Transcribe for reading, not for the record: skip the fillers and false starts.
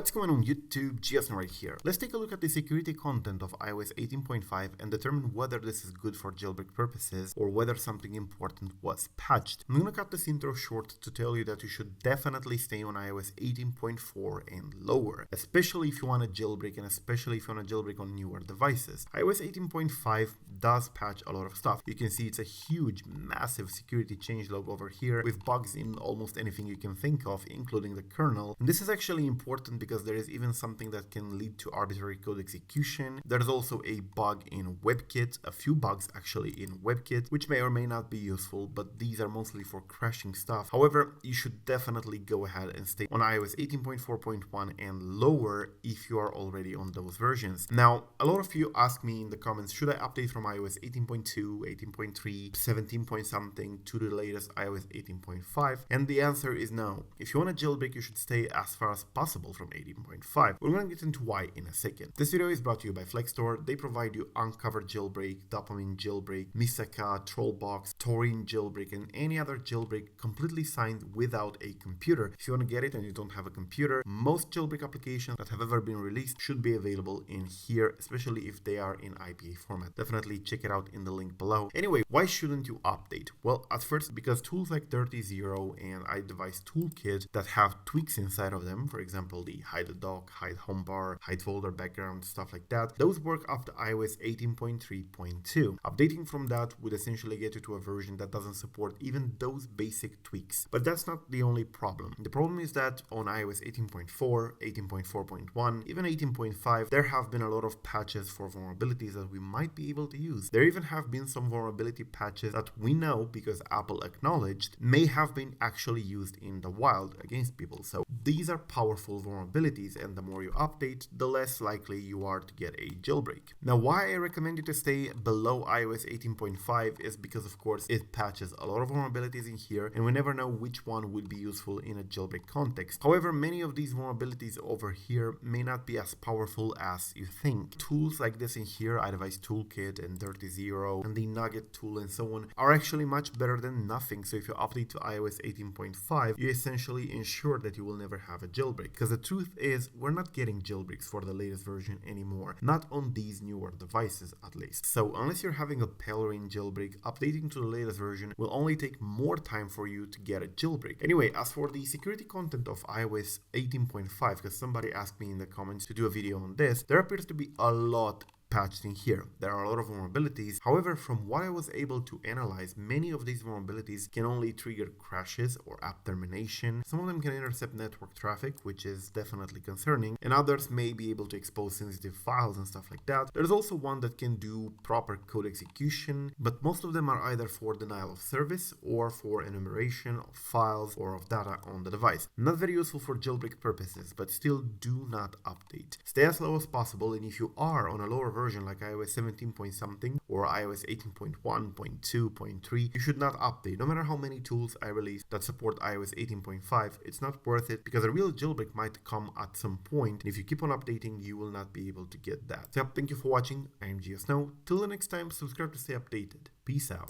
What's going on YouTube? Giasno right here. Let's take a look at the security content of iOS 18.5 and determine whether this is good for jailbreak purposes or whether something important was patched. I'm gonna cut this intro short to tell you that you should definitely stay on iOS 18.4 and lower, especially if you want to jailbreak and especially if you want to jailbreak on newer devices. iOS 18.5 does patch a lot of stuff. You can see it's a huge, massive security changelog over here with bugs in almost anything you can think of, including the kernel. And this is actually important because there is even something that can lead to arbitrary code execution. There's also a bug in WebKit, a few bugs actually in WebKit, which may or may not be useful, but these are mostly for crashing stuff. However, you should definitely go ahead and stay on iOS 18.4.1 and lower if you are already on those versions. Now, a lot of you ask me in the comments, should I update from iOS 18.2, 18.3, 17 point something to the latest iOS 18.5? And the answer is no. If you want to jailbreak, you should stay as far as possible from 18.5. We're going to get into why in a second. This video is brought to you by Flexstore. They provide you Uncover Jailbreak, Dopamine Jailbreak, Misaka, Trollbox, Taurine Jailbreak, and any other jailbreak completely signed without a computer. If you want to get it and you don't have a computer, most jailbreak applications that have ever been released should be available in here, especially if they are in IPA format. Definitely check it out in the link below. Anyway, why shouldn't you update? Well, at first, because tools like 30.0 and iDevice Toolkit that have tweaks inside of them, for example, the hide the dock, hide home bar, hide folder background, stuff like that, those work after iOS 18.3.2. Updating from that would essentially get you to a version that doesn't support even those basic tweaks. But that's not the only problem. The problem is that on iOS 18.4, 18.4.1, even 18.5, there have been a lot of patches for vulnerabilities that we might be able to use. There even have been some vulnerability patches that we know, because Apple acknowledged, may have been actually used in the wild against people. So these are powerful vulnerabilities, and the more you update, the less likely you are to get a jailbreak. Now, why I recommend you to stay below iOS 18.5 is because, of course, it patches a lot of vulnerabilities in here, and we never know which one would be useful in a jailbreak context. However, many of these vulnerabilities over here may not be as powerful as you think. Tools like this in here, iDevice Toolkit and 30.0 and the Nugget tool and so on, are actually much better than nothing. So if you update to iOS 18.5, you essentially ensure that you will never have a jailbreak. Because the truth is, we're not getting jailbreaks for the latest version anymore. Not on these newer devices, at least. So unless you're having a Pellerin jailbreak, updating to the latest version will only take more time for you to get a jailbreak. Anyway, as for the security content of iOS 18.5, because somebody asked me in the comments to do a video on this, there appears to be a lot patched in here. There are a lot of vulnerabilities. However, from what I was able to analyze, many of these vulnerabilities can only trigger crashes or app termination. Some of them can intercept network traffic, which is definitely concerning, and others may be able to expose sensitive files and stuff like that. There's also one that can do proper code execution, but most of them are either for denial of service or for enumeration of files or of data on the device. Not very useful for jailbreak purposes, but still do not update. Stay as low as possible, and if you are on a lower version like iOS 17 point something or iOS 18.1.2.3, you should not update. No matter how many tools I release that support iOS 18.5, it's not worth it, because a real jailbreak might come at some point, and if you keep on updating, you will not be able to get that. So thank you for watching. I am Giasno. Till the next time, subscribe to stay updated. Peace out.